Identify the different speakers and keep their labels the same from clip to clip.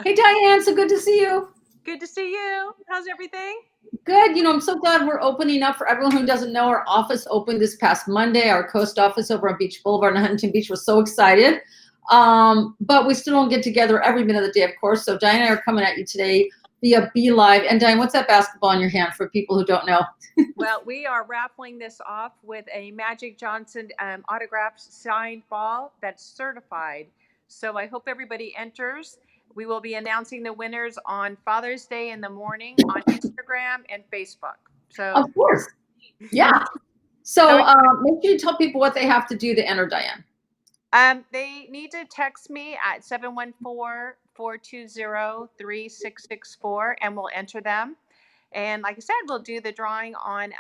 Speaker 1: Hey, Diane, so good to see you.
Speaker 2: Good to see you. How's everything?
Speaker 1: Good. I'm so glad we're opening up. For everyone who doesn't know, our office opened this past Monday. Our Coast office over on Beach Boulevard in Huntington Beach. We're so excited. But we still don't get together every minute of the day, of course. So Diane and I are coming at you today via Be Live. And Diane, what's that basketball in your hand for people who don't know?
Speaker 2: Well, we are raffling this off with a Magic Johnson autographed signed ball that's certified. So I hope everybody enters. We will be announcing the winners on Father's Day in the morning on Instagram and Facebook. So,
Speaker 1: Of course. Yeah. So make sure you tell people what they have to do to enter, Diane.
Speaker 2: They need to text me at 714-420-3664 and we'll enter them. And like I said, we'll do the drawing on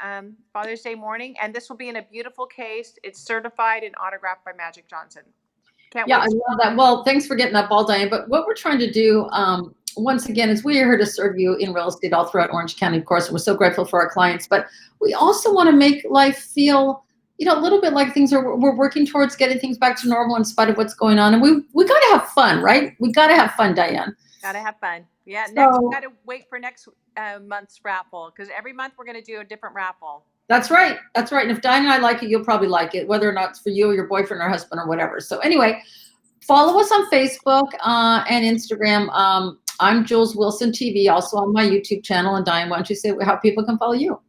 Speaker 2: Father's Day morning. And this will be in a beautiful case. It's certified and autographed by Magic Johnson. Can't wait.
Speaker 1: I love that. Well, thanks for getting that ball, Diane. But what we're trying to do, once again, is we are here to serve you in real estate all throughout Orange County, of course. And we're so grateful for our clients. But we also want to make life feel, a little bit like we're working towards getting things back to normal in spite of what's going on. And we got to have fun, right? We got to have fun, Diane.
Speaker 2: Got to have fun. Yeah. Next, we got to wait for next month's raffle because every month we're going to do a different raffle.
Speaker 1: That's right. That's right. And if Diane and I like it, you'll probably like it, whether or not it's for you or your boyfriend or husband or whatever. So anyway, follow us on Facebook and Instagram. I'm Jules Wilson TV, also on my YouTube channel. And Diane, why don't you say how people can follow you?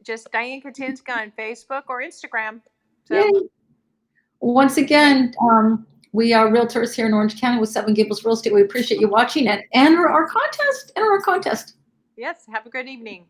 Speaker 2: Just Diane Kutinsky on Facebook or Instagram. So.
Speaker 1: Yay. Once again, we are realtors here in Orange County with Seven Gables Real Estate. We appreciate you watching and enter our contest. Enter our contest.
Speaker 2: Yes. Have a good evening.